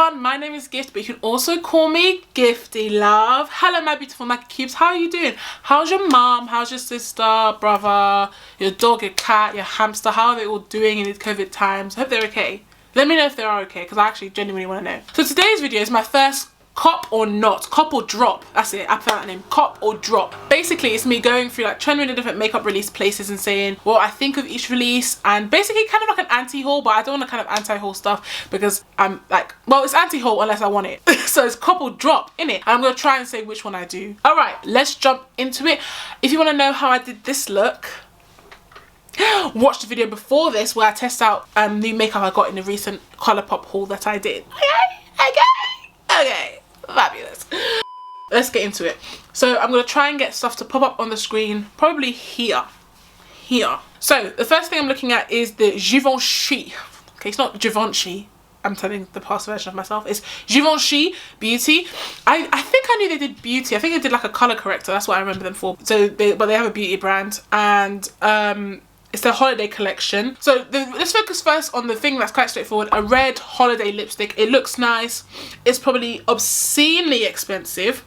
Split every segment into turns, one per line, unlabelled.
everyone, my name is Gift, but you can also call me Giftee Love. Hello my beautiful Mackie Cubes, how are you doing? How's your mom, how's your sister, brother, your dog, your cat, your hamster? How are they all doing in these COVID times? I hope they're okay. Let me know if they are okay, because I actually genuinely want to know. So today's video is my first cop or not, cop or drop, that's it, I found that name, cop or drop. Basically it's me going through like 20 different makeup release places and saying what I think of each release, and basically kind of like an anti-haul, but I don't want to kind of anti-haul stuff because I'm like, well, it's anti-haul unless I want it. So it's cop or drop, innit? And I'm going to try and say which one I do. Alright, let's jump into it. If you want to know how I did this look, watch the video before this where I test out new makeup I got in the recent Colourpop haul that I did. Okay. Fabulous. Let's get into it. So I'm going to try and get stuff to pop up on the screen, probably here. So the first thing I'm looking at is the Givenchy. Okay, it's not Givenchy. I'm telling the past version of myself. It's Givenchy Beauty. I think I knew they did beauty. I think they did like a colour corrector. That's what I remember them for. So but they have a beauty brand, and it's their holiday collection. So let's focus first on the thing that's quite straightforward. A red holiday lipstick. It looks nice. It's probably obscenely expensive.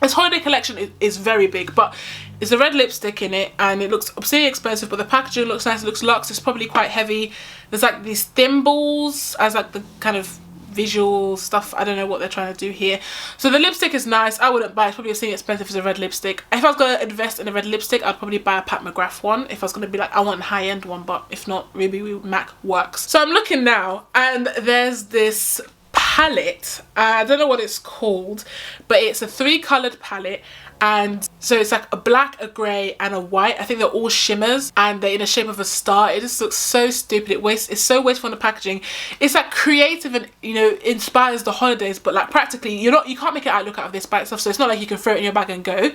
This holiday collection is very big, but it's a red lipstick in it and it looks obscenely expensive, but the packaging looks nice. It looks luxe. It's probably quite heavy. There's like these thimbles as like the kind of visual stuff. I don't know what they're trying to do here. So the lipstick is nice. I wouldn't buy it. It's probably obscenely expensive as a red lipstick. If I was going to invest in a red lipstick, I'd probably buy a Pat McGrath one. If I was going to be like, I want a high-end one, but if not, maybe MAC works. So I'm looking now and there's this palette. I don't know what it's called, but it's a 3-coloured palette. And so it's like a black, a grey and a white. I think they're all shimmers and they're in the shape of a star. It just looks so stupid. It's so wasteful in the packaging. It's like creative and, you know, inspires the holidays, but like practically you can't make an look out of this by itself. So it's not like you can throw it in your bag and go.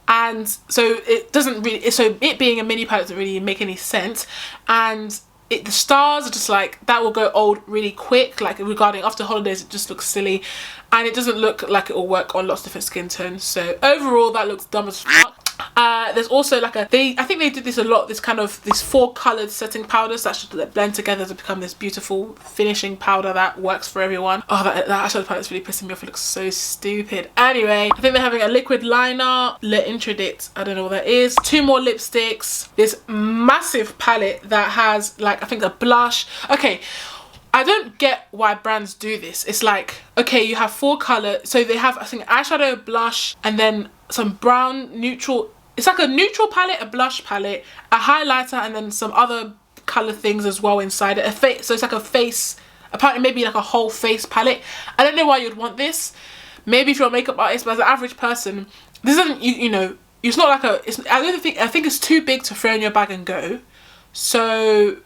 And so it doesn't really, so it being a mini palette doesn't really make any sense. And the stars are just like, that will go old really quick. Like regarding after holidays, it just looks silly. And it doesn't look like it will work on lots of different skin tones. So overall, that looks dumb as fuck. There's also like I think they did this a lot, this 4-coloured setting powders that should blend together to become this beautiful finishing powder that works for everyone. Oh, that eyeshadow palette's really pissing me off. It looks so stupid. Anyway, I think they're having a liquid liner, irritated, I don't know what that is. 2 more lipsticks. This massive palette that has like, I think a blush. Okay, I don't get why brands do this. It's like, okay, you have 4 colours. So they have, I think, eyeshadow, blush, and then some brown neutral. It's like a neutral palette, a blush palette, a highlighter, and then some other colour things as well inside it. So it's like a face, apparently maybe like a whole face palette. I don't know why you'd want this. Maybe if you're a makeup artist, but as an average person, this isn't, you know, it's not like a, I think it's too big to throw in your bag and go. So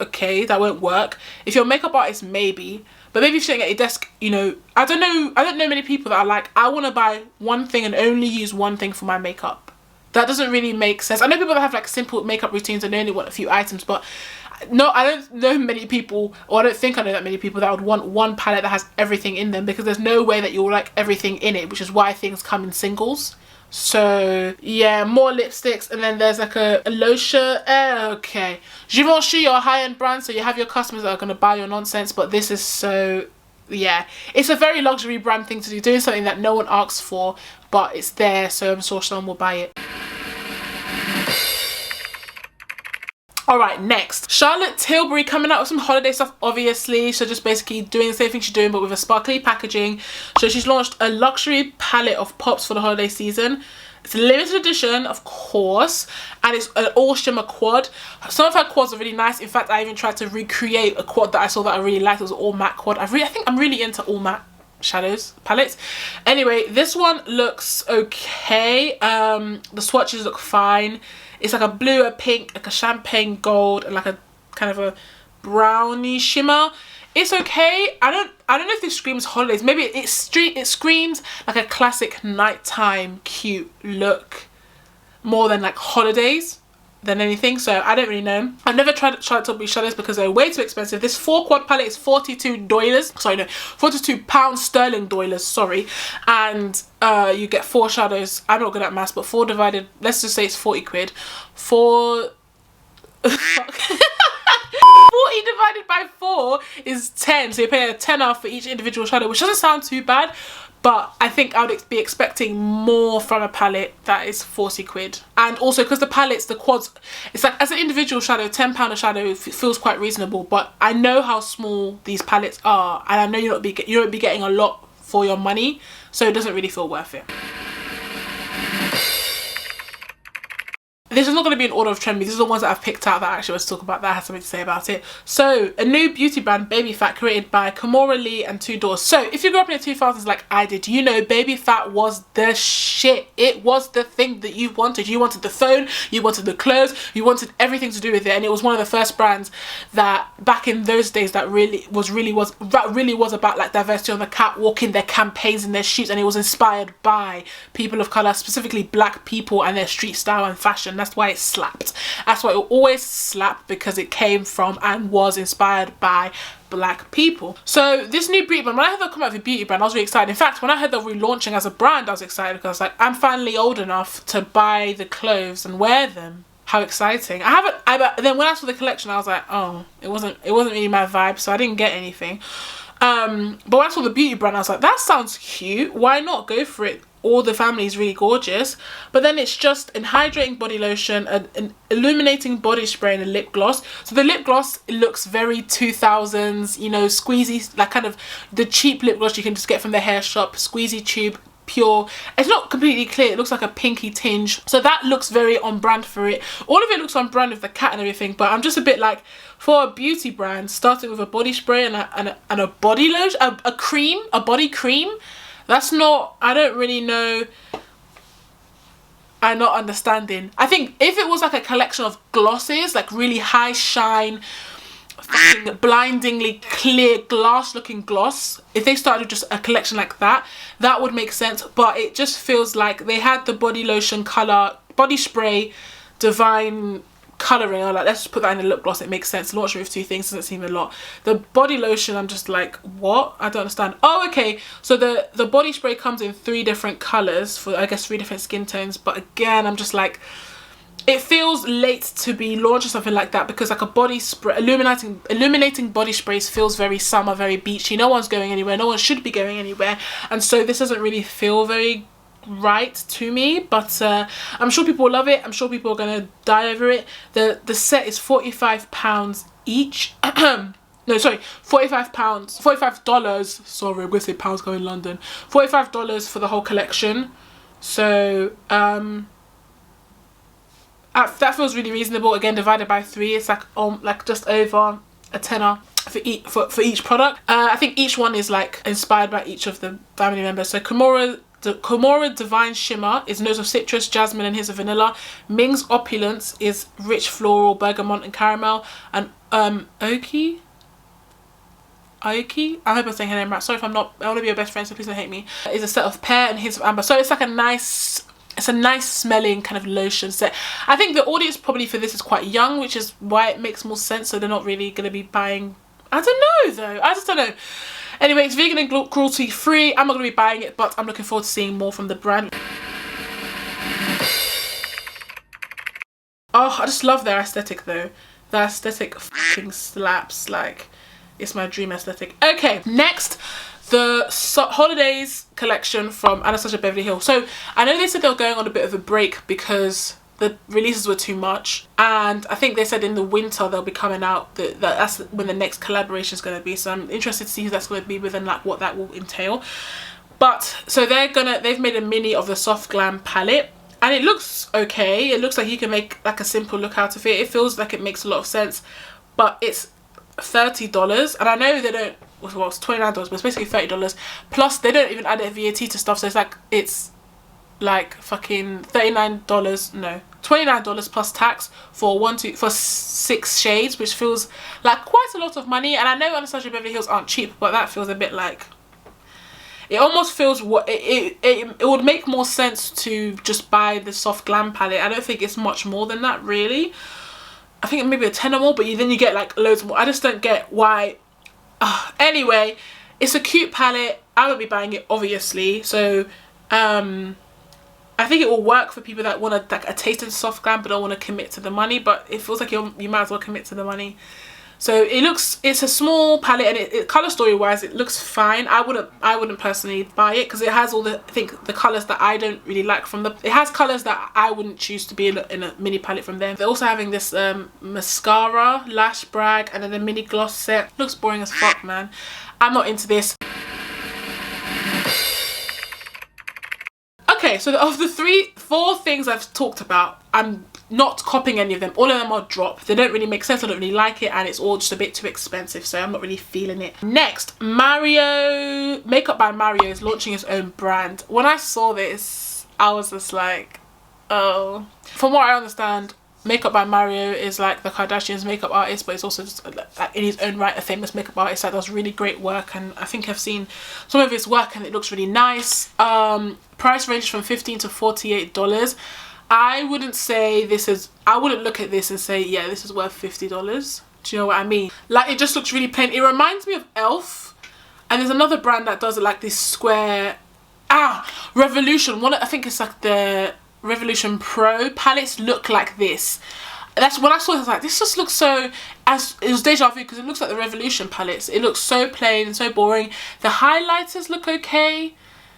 okay, that won't work. If you're a makeup artist, maybe, but maybe if you're sitting at your desk, you know, I don't know many people that are like, I want to buy one thing and only use one thing for my makeup. That doesn't really make sense. I know people that have like simple makeup routines and they only want a few items, but no, I don't know many people, or I don't think I know that many people that would want one palette that has everything in them, because there's no way that you'll like everything in it, which is why things come in singles. So yeah, more lipsticks, and then there's like a lotion. Okay, Givenchy, your high-end brand, so you have your customers that are going to buy your nonsense, but this is so, yeah, it's a very luxury brand thing to do, doing something that no one asks for, but it's there, so I'm sure someone will buy it. Alright, next. Charlotte Tilbury coming out with some holiday stuff, obviously. So just basically doing the same thing she's doing, but with a sparkly packaging. So she's launched a luxury palette of pops for the holiday season. It's a limited edition, of course, and it's an all shimmer quad. Some of her quads are really nice. In fact, I even tried to recreate a quad that I saw that I really liked. It was an all matte quad. I think I'm really into all matte shadows palettes. Anyway, this one looks okay. The swatches look fine. It's like a blue, a pink, like a champagne gold, and like a kind of a brownie shimmer. It's okay. I don't know if this screams holidays. Maybe it screams like a classic nighttime cute look more than like holidays than anything. So I don't really know. I've never tried Charlotte Tilbury shadows because they're way too expensive. This 4-quad palette is $42. Sorry, no, £42 dollars, sorry. And you get 4 shadows. I'm not good at maths, but 4 divided, let's just say it's 40 quid. 4 40 40 divided by 4 is 10. So you pay a tenner for each individual shadow, which doesn't sound too bad. But I think I would be expecting more from a palette that is 40 quid. And also because the palettes, the quads, it's like as an individual shadow, £10 a shadow feels quite reasonable. But I know how small these palettes are, and I know you won't be getting a lot for your money, so it doesn't really feel worth it. This is not going to be in order of trend. These are the ones that I've picked out that I actually want to talk about, that I have something to say about it. So, a new beauty brand, Baby Phat, created by Kimora Lee and Two Doors. So, if you grew up in the 2000s like I did, you know Baby Phat was the shit. It was the thing that you wanted. You wanted the phone, you wanted the clothes, you wanted everything to do with it. And it was one of the first brands that, back in those days, that really was about like diversity on the catwalk, in their campaigns and their shoots. And it was inspired by people of colour, specifically black people, and their street style and fashion. That's why it slapped. That's why it always slapped, because it came from and was inspired by black people. So this new beauty brand, when I heard them come out with a beauty brand, I was really excited. In fact, when I heard they're relaunching as a brand, I was excited, because I was like, I'm finally old enough to buy the clothes and wear them. How exciting. Then when I saw the collection, I was like, oh, it wasn't really my vibe, so I didn't get anything. But when I saw the beauty brand, I was like, that sounds cute. Why not go for it? All the family is really gorgeous. But then it's just an hydrating body lotion, an illuminating body spray, and a lip gloss. So the lip gloss, it looks very 2000s, you know, squeezy, like kind of the cheap lip gloss you can just get from the hair shop, squeezy tube, pure. It's not completely clear, it looks like a pinky tinge, so that looks very on brand for it. All of it looks on brand with the cat and everything, but I'm just a bit like, for a beauty brand, starting with a body spray and a body lotion, a body cream, that's not, I don't really know. I'm not understanding. I think if it was like a collection of glosses, like really high shine, fucking blindingly clear glass looking gloss, if they started with just a collection like that, that would make sense. But it just feels like they had the body lotion color, body spray, divine colouring, or like, let's just put that in the lip gloss, it makes sense. Launching with two things doesn't seem a lot. The body lotion, I'm just like, what? I don't understand. Oh, okay, so the body spray comes in 3 different colours for, I guess, 3 different skin tones. But again, I'm just like, it feels late to be launching something like that, because like a body spray, illuminating body sprays feels very summer, very beachy. No one's going anywhere, no one should be going anywhere, and so this doesn't really feel very right to me. But I'm sure people love it. I'm sure people are gonna die over it. The set is £45 each. No, sorry, $45. Sorry, I'm gonna say pounds going London. $45 for the whole collection. So that feels really reasonable. Again, divided by 3, it's like just over a tenner for each product. I think each one is like inspired by each of the family members. So Kimora Divine Shimmer is notes of citrus, jasmine, and hints of vanilla. Ming's Opulence is rich floral, bergamot, and caramel. And Aoki, I hope I'm saying her name right. Sorry if I'm not. I want to be your best friend, so please don't hate me. Is a set of pear and hints of amber. So it's like a nice smelling kind of lotion set. I think the audience probably for this is quite young, which is why it makes more sense. So they're not really going to be buying. I don't know though. I just don't know. Anyway, it's vegan and cruelty free. I'm not going to be buying it, but I'm looking forward to seeing more from the brand. Oh, I just love their aesthetic though. Their aesthetic fucking slaps. Like, it's my dream aesthetic. Okay, next, the holidays collection from Anastasia Beverly Hills. So I know they said they were going on a bit of a break because the releases were too much, and I think they said in the winter they'll be coming out. That's when the next collaboration is going to be. So I'm interested to see who that's going to be with and like what that will entail. But so they've made a mini of the Soft Glam palette, and it looks okay. It looks like you can make like a simple look out of it. It feels like it makes a lot of sense, but it's $30, and I know they don't. Well, it's $29, but it's basically $30. Plus, they don't even add a VAT to stuff, so it's like fucking $39. No, $29 plus tax for 6 shades, which feels like quite a lot of money. And I know Anastasia Beverly Hills aren't cheap, but that feels a bit like, it almost feels it would make more sense to just buy the Soft Glam palette. I don't think it's much more than that really. I think maybe a 10 or more, but then you get like loads more. I just don't get why. Anyway, it's a cute palette. I won't be buying it obviously, so I think it will work for people that want like a taste of Soft Glam but don't want to commit to the money. But it feels like you might as well commit to the money. So it's a small palette, and it color story wise it looks fine. I wouldn't personally buy it because it has all the, I think, the colors that I don't really like from the, it has colors that I wouldn't choose to be in a mini palette from them. They're also having this mascara, lash brag, and then a mini gloss set. Looks boring as fuck, man. I'm not into this. Okay, so of the 4 things I've talked about, I'm not copying any of them. All of them are drop. They don't really make sense. I don't really like it, and it's all just a bit too expensive, so I'm not really feeling it. Next, Mario, Makeup by Mario is launching his own brand. When I saw this, I was just like, oh. From what I understand, Makeup by Mario is like the Kardashians' makeup artist, but it's also just like in his own right a famous makeup artist that does really great work, and I think I've seen some of his work and it looks really nice. Price range from $15 to $48. I wouldn't say this is, I wouldn't look at this and say, yeah, this is worth $50. Do you know what I mean? Like, it just looks really plain. It reminds me of Elf, and there's another brand that does it, like this square, Revolution. I think it's like the Revolution Pro palettes look like this. That's when I saw it, I was like, this just looks so, it was deja vu because it looks like the Revolution palettes. It looks so plain and so boring. The highlighters look okay.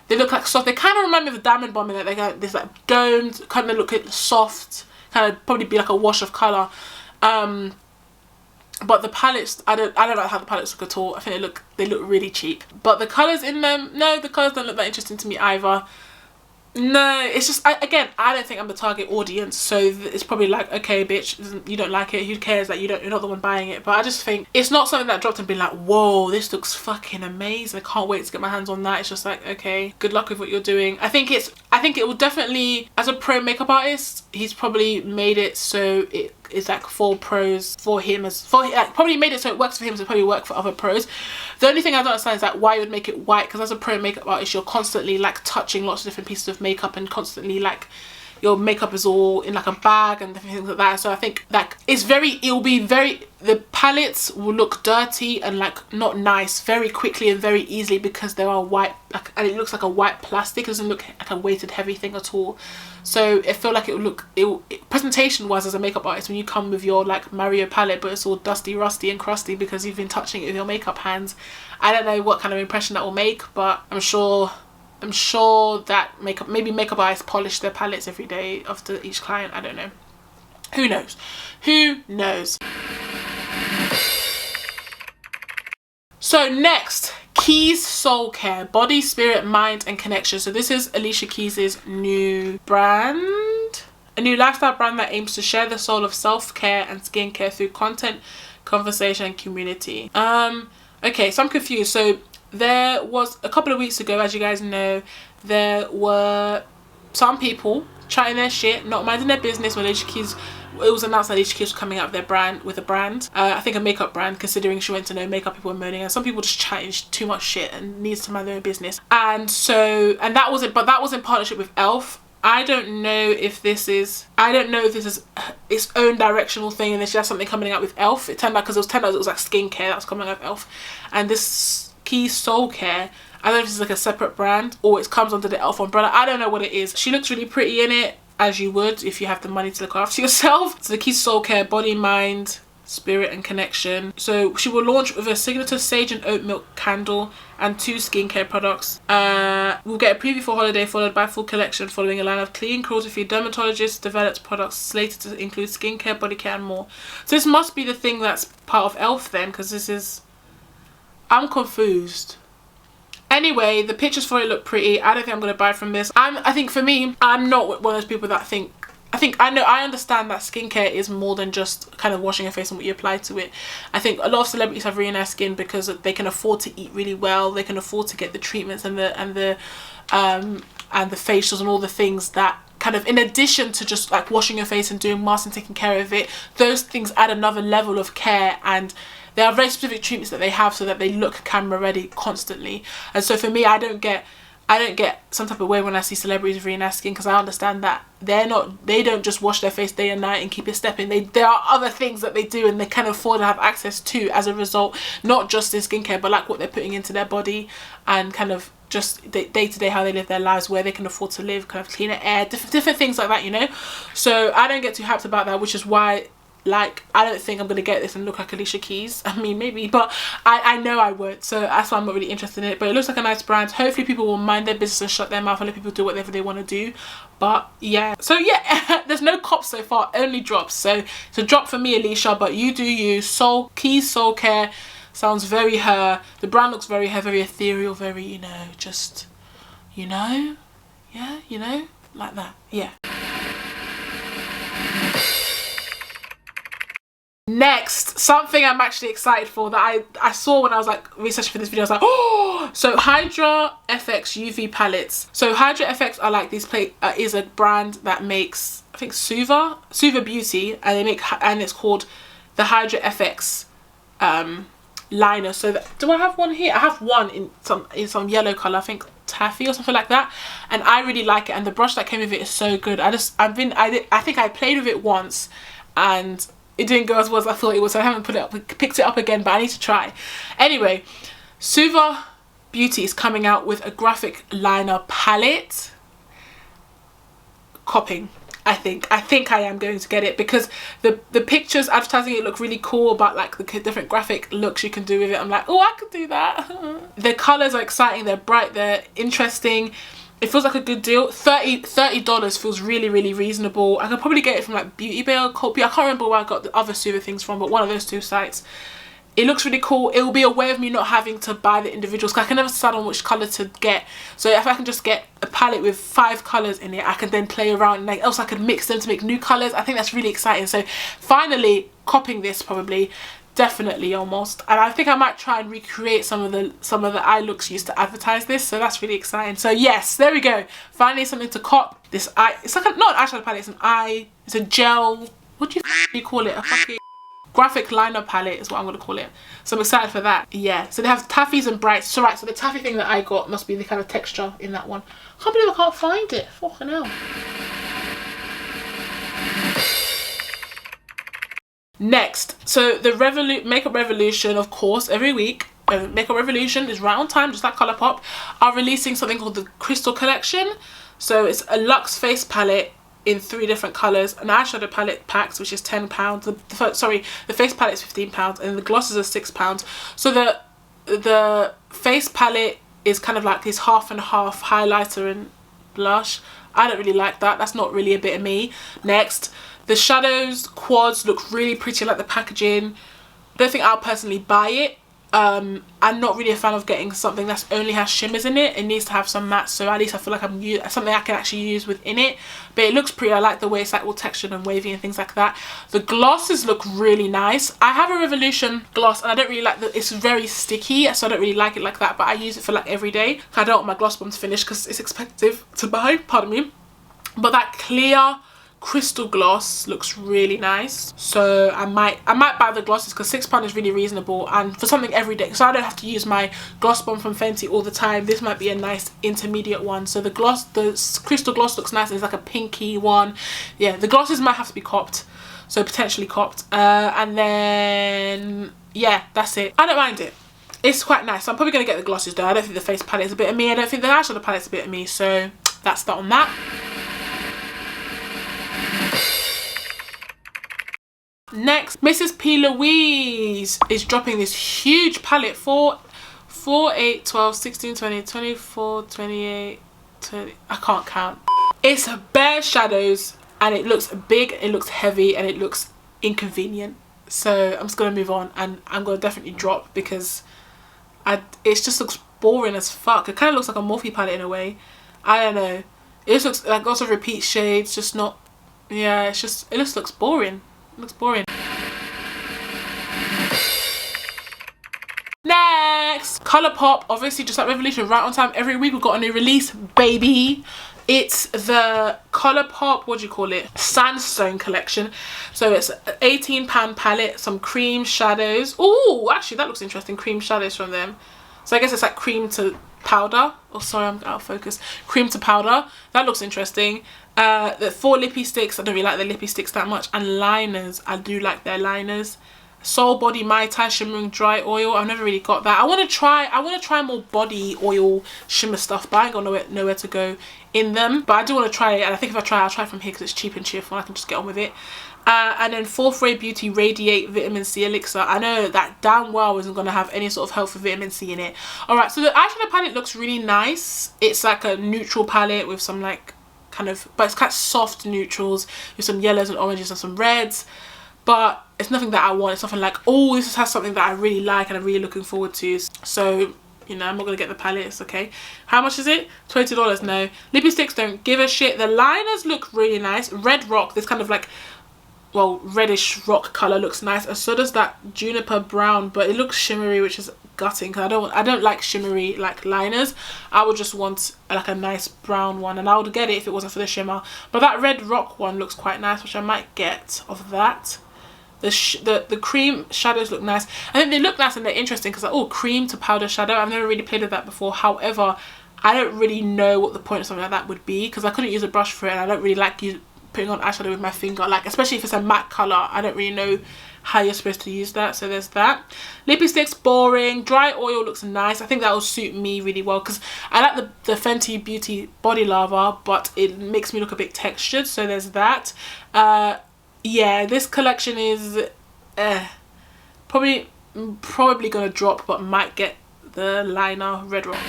They look like soft. They kind of remind me of the Diamond Bomb in that they got this like domed, kind of look soft, kind of probably be like a wash of colour. But the palettes, I don't like how the palettes look at all. I think they look really cheap. But the colours in them, no, the colours don't look that interesting to me either. No, it's just, again, I don't think I'm the target audience, so it's probably like, okay, bitch, you don't like it, who cares, like, you're not the one buying it. But I just think it's not something that dropped and been like, whoa, this looks fucking amazing, I can't wait to get my hands on that. It's just like, okay, good luck with what you're doing. I think it will definitely, as a pro makeup artist, he's probably made it so it's like for pros, probably made it so it works for him, so it probably work for other pros. The only thing I don't understand is like why you would make it white, because as a pro makeup artist, you're constantly like touching lots of different pieces of makeup, and constantly like your makeup is all in like a bag and different things like that. So I think like the palettes will look dirty and like not nice very quickly and very easily because they are white, like, and it looks like a white plastic. It doesn't look like a weighted heavy thing at all. So I feel like presentation wise as a makeup artist, when you come with your like Mario palette but it's all dusty, rusty and crusty because you've been touching it with your makeup hands, I don't know what kind of impression that will make, but I'm sure that makeup artists polish their palettes every day after each client. I don't know. Who knows? Who knows? So next, Keys Soul Care, Body, Spirit, Mind and Connection. So this is Alicia Keys' new brand. A new lifestyle brand that aims to share the soul of self-care and skincare through content, conversation and community. Okay, so I'm confused. So there was a couple of weeks ago, as you guys know, there were some people chatting their shit, not minding their business when Alicia Keys, it was announced that Alicia Keys was coming out with a brand, I think a makeup brand, considering she went to no makeup, people were moaning, and some people just chatting too much shit and needs to mind their own business. And that was it, but that was in partnership with Elf. I don't know if this is its own directional thing and then she has something coming out with Elf. It turned out, because it was like skincare that was coming out with Elf, and this Keys Soul Care, I don't know if this is like a separate brand or it comes under the Elf umbrella. I don't know what it is. She looks really pretty in it, as you would if you have the money to look after yourself. So the Keys Soul Care, Body, Mind, Spirit and Connection. So she will launch with a signature sage and oat milk candle and 2 skincare products. We'll get a preview for holiday followed by full collection following a line of clean, cruelty-free, dermatologist developed products slated to include skincare, body care and more. So this must be the thing that's part of Elf then, because this is, I'm confused. Anyway, the pictures for it look pretty. I don't think I'm going to buy from this. I think for me, I'm not one of those people that I understand that skincare is more than just kind of washing your face and what you apply to it. I think a lot of celebrities have really nice skin because they can afford to eat really well. They can afford to get the treatments and the facials and all the things that kind of, in addition to just like washing your face and doing masks and taking care of it, those things add another level of care, and there are very specific treatments that they have so that they look camera ready constantly. And so for me, I don't get some type of way when I see celebrities with really nice skin, because I understand that they don't just wash their face day and night and keep it stepping. There are other things that they do and they can afford to have access to as a result, not just in skincare, but like what they're putting into their body and kind of just day to day how they live their lives, where they can afford to live, kind of cleaner air, different things like that, you know. So I don't get too hyped about that, which is why like, I don't think I'm gonna get this and look like Alicia Keys. I mean, maybe, but I know I would, so that's why I'm not really interested in it. But it looks like a nice brand. Hopefully people will mind their business and shut their mouth and let people do whatever they want to do. But yeah, so yeah, there's no cops so far, only drops. So it's a drop for me, Alicia, but you do you. Soul Keys Soul Care sounds very her. The brand looks very her, very ethereal, very, you know, just, you know, yeah, you know, like that, yeah. Next, something I'm actually excited for that I saw when I was like researching for this video. I was like, oh, so Hydra FX UV palettes. So Hydra FX are like these is a brand that makes, I think, Suva Beauty, and they make, and it's called the Hydra FX liner. So do I have one here? I have one in some yellow color, I think taffy or something like that, and I really like it. And the brush that came with it is so good. I think I played with it once and it didn't go as well as I thought it was, so I haven't picked it up again, but I need to try. Anyway, Suva Beauty is coming out with a graphic liner palette. Copping, I think I am going to get it, because the pictures advertising it look really cool about like the different graphic looks you can do with it. I'm like, oh, I could do that. The colors are exciting, they're bright, they're interesting. It feels like a good deal. $30 feels really, really reasonable. I could probably get it from like Beauty Bay or Colourpop. I can't remember where I got the other Suva things from, but one of those two sites. It looks really cool. It will be a way of me not having to buy the individuals, because I can never decide on which colour to get. So if I can just get a palette with 5 colours in it, I can then play around, and like, else I could mix them to make new colours. I think that's really exciting. So finally copying this, probably. Definitely, almost. And I think I might try and recreate some of the eye looks used to advertise this, so that's really exciting. So yes, there we go, finally something to cop. This eye, it's like not an eyeshadow palette, it's a gel, what do you call it, a fucking graphic liner palette is what I'm gonna call it. So I'm excited for that. Yeah, so they have taffies and brights. So right, so the taffy thing that I got must be the kind of texture in that one. I can't believe I can't find it. Fucking hell. Next, so the Makeup Revolution, of course, every week, Makeup Revolution is right on time, just like Colourpop, are releasing something called the Crystal Collection. So it's a luxe face palette in 3 different colours, an eyeshadow palette packs, which is £10. The face palette is £15, and the glosses are £6. So the face palette is kind of like this half and half highlighter and blush. I don't really like that. That's not really a bit of me. Next, the shadows quads look really pretty. I like the packaging. I don't think I'll personally buy it. I'm not really a fan of getting something that only has shimmers in it. It needs to have some mattes, so at least I feel like I'm something I can actually use within it. But it looks pretty. I like the way it's like all textured and wavy and things like that. The glosses look really nice. I have a Revolution gloss and I don't really like it's very sticky, so I don't really like it like that, but I use it for like every day. I don't want my gloss bomb to finish because it's expensive to buy, pardon me. But that clear crystal gloss looks really nice, so I might buy the glosses, because £6 is really reasonable, and for something every day, so I don't have to use my gloss bomb from Fenty all the time. This might be a nice intermediate one. So the crystal gloss looks nice. It's like a pinky one. Yeah, the glosses might have to be copped, so potentially copped. And then yeah, that's it. I don't mind it. It's quite nice. So I'm probably gonna get the glosses though. I don't think the face palette is a bit of me. I don't think the eyeshadow palette's a bit of me, so that's that on that. Next, Mrs. P. Louise is dropping this huge palette for 4, 8, 12, 16, 20, 24, 28, 30, I can't count. It's bare shadows and it looks big, it looks heavy, and it looks inconvenient. So I'm just gonna move on, and I'm gonna definitely drop, because it just looks boring as fuck. It kind of looks like a Morphe palette in a way. I don't know. It just looks like lots of repeat shades, just not, yeah, it just looks boring. It looks boring. Next, Colourpop, obviously just like Revolution, right on time. Every week we've got a new release, baby. It's the Colourpop, what do you call it, Sandstone collection. So it's an £18 palette, some cream shadows. Oh, actually that looks interesting, cream shadows from them. So I guess it's like cream to powder. Oh, sorry, I'm out of focus. Cream to powder. That looks interesting. The 4 lippy sticks. I don't really like the lippy sticks that much. And liners. I do like their liners. Soul Body Mai Tai Shimmering Dry Oil. I've never really got that. I want to try more body oil shimmer stuff, but I ain't got nowhere to go in them. But I do want to try it, and I think if I try, I'll try from here because it's cheap and cheerful and I can just get on with it. And then Fourth Ray Beauty Radiate Vitamin C Elixir. I know that damn well isn't going to have any sort of help for vitamin C in it. Alright, so the eyeshadow palette looks really nice. It's like a neutral palette with some like kind of, but it's kind of soft neutrals with some yellows and oranges and some reds. But it's nothing that I want. It's nothing like, oh, this has something that I really like and I'm really looking forward to. So, you know, I'm not going to get the palette. It's okay. How much is it? $20. No. Lippy sticks, don't give a shit. The liners look really nice. Red Rock, this kind of like, well, reddish rock colour looks nice. And so does that juniper brown, but it looks shimmery, which is gutting because I don't like shimmery like liners. I would just want like a nice brown one, and I would get it if it wasn't for the shimmer. But that Red Rock one looks quite nice, which I might get of that. The cream shadows look nice. I think they look nice and they're interesting because like, oh, cream to powder shadow. I've never really played with that before. However, I don't really know what the point of something like that would be because I couldn't use a brush for it, and I don't really like putting on eyeshadow with my finger, like especially if it's a matte colour. I don't really know how you're supposed to use that. So there's that. Lippy sticks, boring. Dry oil looks nice. I think that will suit me really well because I like the Fenty Beauty Body Lava, but it makes me look a bit textured. So there's that. Yeah, this collection is probably gonna drop, but might get the liner Red Rock.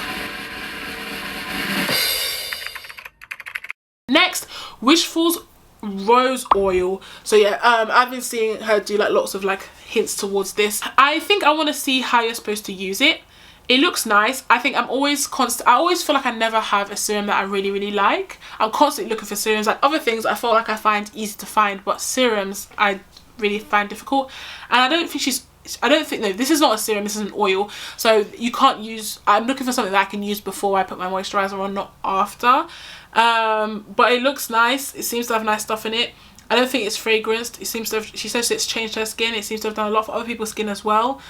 Next, Wishful's Rose Oil. So yeah, I've been seeing her do like lots of like hints towards this. I think I want to see how you're supposed to use it. It looks nice. I think I always feel like I never have a serum that I really like. I'm constantly looking for serums. Like other things I feel like I find easy to find, but serums I really find difficult. And I don't think no, this is not a serum, this is an oil. So you can't use, I'm looking for something that I can use before I put my moisturizer on, not after. But it looks nice. It seems to have nice stuff in it. I don't think it's fragranced. It seems to have, she says it's changed her skin. It seems to have done a lot for other people's skin as well.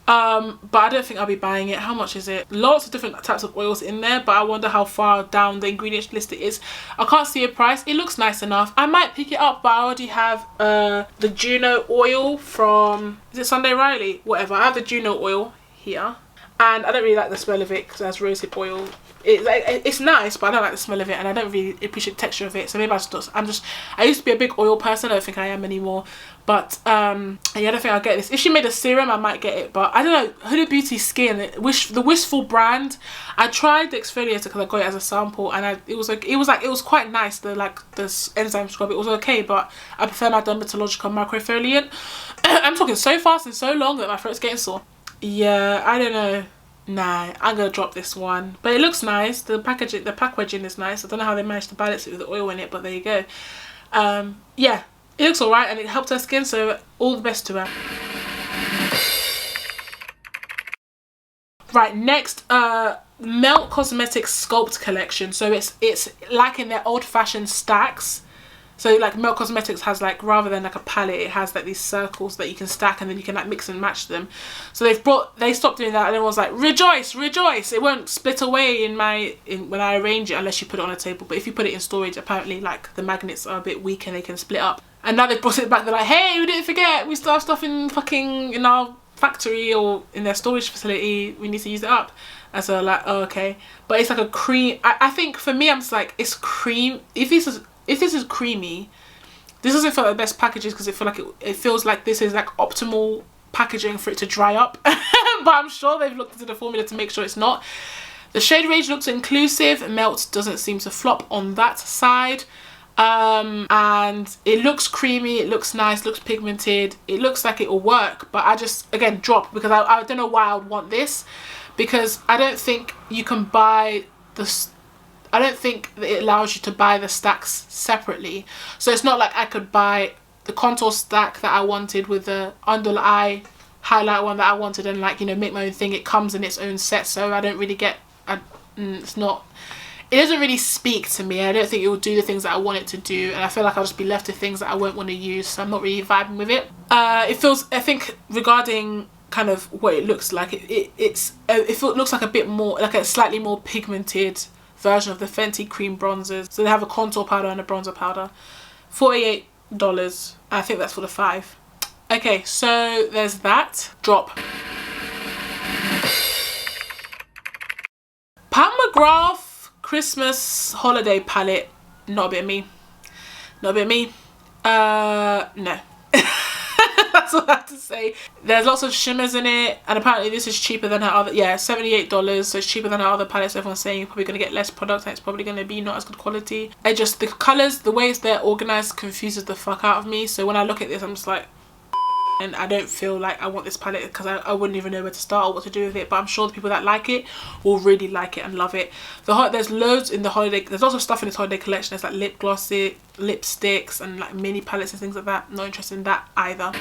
But I don't think I'll be buying it. How much is it? Lots of different types of oils in there, but I wonder how far down the ingredients list it is. I can't see a price. It looks nice enough. I might pick it up, but I already have the Juno oil from, is it Sunday Riley? Whatever. I have the Juno oil here, and I don't really like the smell of it because it has rosehip oil. It's nice, but I don't like the smell of it, and I don't really appreciate the texture of it. So maybe I used to be a big oil person. I don't think I am anymore. But yeah, I don't think I'll get this. If she made a serum, I might get it. But I don't know. Huda Beauty Skin, the Wistful brand. I tried the exfoliator because I got it as a sample, and it was quite nice. The enzyme scrub, it was okay, but I prefer my Dermatologica microfoliant. I'm talking so fast and so long that my throat's getting sore. Yeah, I don't know. Nah, I'm gonna drop this one, but it looks nice. The packaging is nice. I don't know how they managed to balance it with the oil in it, but there you go. Yeah, it looks alright, and it helped her skin, so all the best to her. Right, next, Melt Cosmetics Sculpt collection. So it's like in their old-fashioned stacks. So like Melt Cosmetics has like, rather than like a palette, it has like these circles that you can stack, and then you can like mix and match them. So they stopped doing that, and everyone's like, rejoice, rejoice, it won't split away when I arrange it unless you put it on a table. But if you put it in storage, apparently like the magnets are a bit weak and they can split up. And now they've brought it back. They're like, hey, we didn't forget, we still have stuff in our factory or in their storage facility, we need to use it up. And so like, oh, okay. But it's like a cream. I think for me, I'm just like, it's cream. If this is creamy, this doesn't feel like the best packages because it feels like this is like optimal packaging for it to dry up. But I'm sure they've looked into the formula to make sure it's not. The shade range looks inclusive. Melt doesn't seem to flop on that side. And it looks creamy, it looks nice, looks pigmented, it looks like it will work, but I just, again, drop, because I don't know why I would want this, because I don't think you can buy this. I don't think that it allows you to buy the stacks separately. So it's not like I could buy the contour stack that I wanted with the under the eye highlight one that I wanted and like, you know, make my own thing. It comes in its own set, so I don't really get, it doesn't really speak to me. I don't think it will do the things that I want it to do, and I feel like I'll just be left with things that I won't want to use, so I'm not really vibing with it. I think regarding kind of what it looks like, it looks like a bit more, like a slightly more pigmented version of the Fenty cream bronzers. So they have a contour powder and a bronzer powder. $48. I think that's for the 5. Okay, so there's that. Drop. Pat McGrath Christmas holiday palette. Not a bit of me. Not a bit of me. No. That's all I have to say. There's lots of shimmers in it, and apparently this is cheaper than her other, yeah, $78, so it's cheaper than her other palettes. Everyone's saying you're probably going to get less product and it's probably going to be not as good quality. It just, the colours, the way they're organised confuses the fuck out of me, so when I look at this I'm just like, and I don't feel like I want this palette because I wouldn't even know where to start or what to do with it, but I'm sure the people that like it will really like it and love it. There's loads in the holiday, there's lots of stuff in this holiday collection. There's like lip glosses, lipsticks and like mini palettes and things like that. Not interested in that either.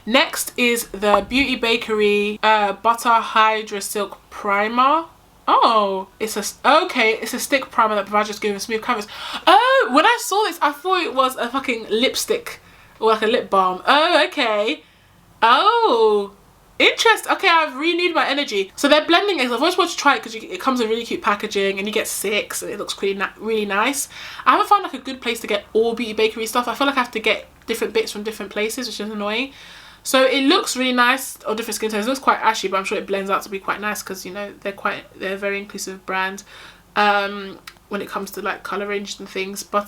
Next is the Beauty Bakery Butter Hydra Silk Primer. Oh, it's a stick primer that provides just giving smooth canvas. Oh, when I saw this I thought it was a fucking lipstick or like a lip balm. Oh, okay. Oh, interest. Okay, I've renewed my energy. So they're blending eggs. I've always wanted to try it because it comes in really cute packaging and you get 6 and it looks really nice. I haven't found like a good place to get all Beauty Bakery stuff. I feel like I have to get different bits from different places, which is annoying. So it looks really nice on different skin tones. It looks quite ashy, but I'm sure it blends out to be quite nice because, you know, they're a very inclusive brand when it comes to like colour ranges and things. But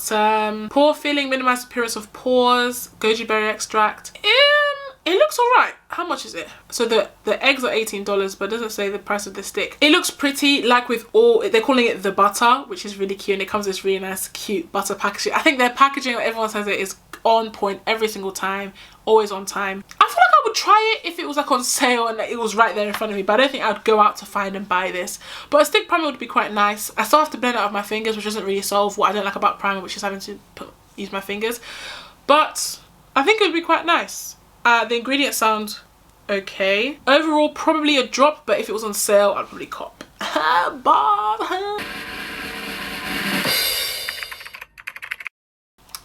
pore filling, minimised appearance of pores, goji berry extract. It looks alright. How much is it? So the eggs are $18, but it doesn't say the price of the stick. It looks pretty, like with all, they're calling it the butter, which is really cute, and it comes with this really nice cute butter packaging. I think their packaging, everyone says it, is on point every single time, always on time. I feel like I would try it if it was like on sale and it was right there in front of me, but I don't think I'd go out to find and buy this. But a stick primer would be quite nice. I still have to blend it out with my fingers, which doesn't really solve what I don't like about primer, which is having to use my fingers. But I think it would be quite nice. The ingredients sound okay. Overall, probably a drop, but if it was on sale, I'd probably cop. Bob.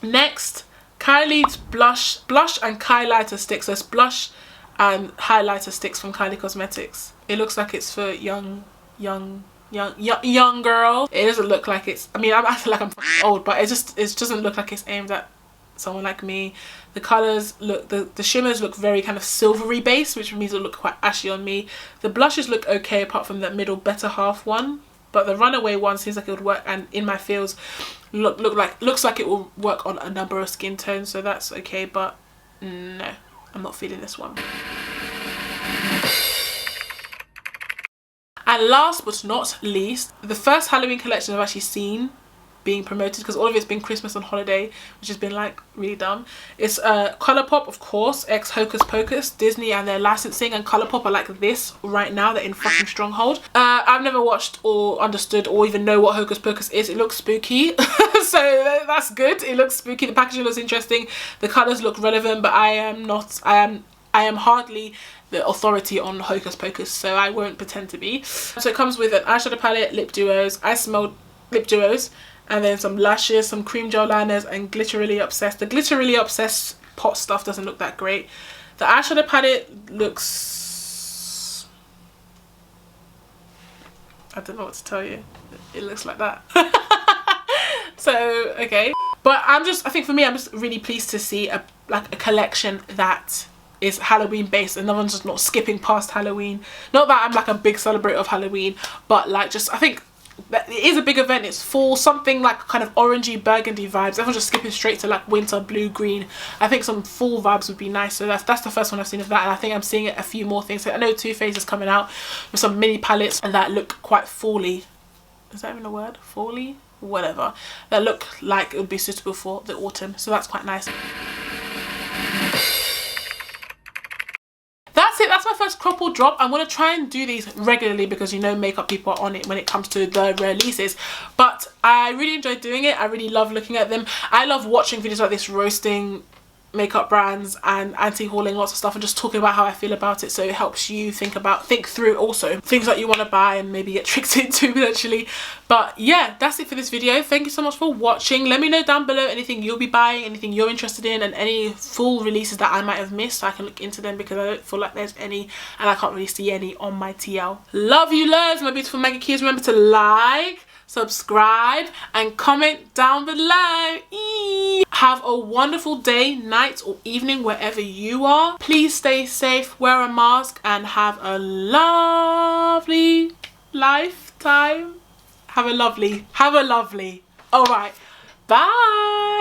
Next, Kylie's blush and highlighter sticks. So it's blush and highlighter sticks from Kylie Cosmetics. It looks like it's for young girl. It doesn't look like it's, I mean, I feel like I'm old, but it doesn't look like it's aimed at someone like me. The colours look, the shimmers look very kind of silvery base, which means it'll look quite ashy on me. The blushes look okay apart from the middle better half one, but the runaway one seems like it would work, and in my feels looks like it will work on a number of skin tones, so that's okay, but no, I'm not feeling this one. And last but not least, the first Halloween collection I've actually seen being promoted, because all of it's been Christmas and holiday, which has been like really dumb. It's Colourpop, of course, ex Hocus Pocus, Disney and their licensing, and Colourpop are like this right now. They're in fucking stronghold. I've never watched or understood or even know what Hocus Pocus is. It looks spooky. So that's good. It looks spooky. The packaging looks interesting. The colours look relevant, but I am hardly the authority on Hocus Pocus, so I won't pretend to be. So it comes with an eyeshadow palette, lip duos. I smelled lip duos. And then some lashes, some cream gel liners, and Glitterily Obsessed. The Glitterily Obsessed pot stuff doesn't look that great. The eyeshadow palette looks, I don't know what to tell you. It looks like that. So, okay. But I think for me, I'm just really pleased to see a collection that is Halloween based and no one's just not skipping past Halloween. Not that I'm like a big celebrator of Halloween, but like just, I think it is a big event. It's fall, something like kind of orangey burgundy vibes. Everyone's just skipping straight to like winter, blue, green. I think some fall vibes would be nice. So that's the first one I've seen of that, and I think I'm seeing a few more things. So I know Too Faced is coming out with some mini palettes and that look quite fall-y. Is that even a word? Fall-y? Whatever. That look like it would be suitable for the autumn. So that's quite nice. That's it. That's my first crop or drop. I'm going to try and do these regularly because, you know, makeup people are on it when it comes to the releases. But I really enjoy doing it. I really love looking at them. I love watching videos like this, roasting makeup brands and anti-hauling lots of stuff and just talking about how I feel about it, so it helps you think through also things that you want to buy and maybe get tricked into eventually. But yeah, that's it for this video. Thank you so much for watching. Let me know down below anything you'll be buying, anything you're interested in, and any full releases that I might have missed so I can look into them, because I don't feel like there's any and I can't really see any on my TL. Love you loads, my beautiful Maggie Keys. Remember to like, subscribe and comment down below. Have a wonderful day, night or evening wherever you are. Please stay safe, wear a mask, and have a lovely lifetime. Have a lovely Alright, bye.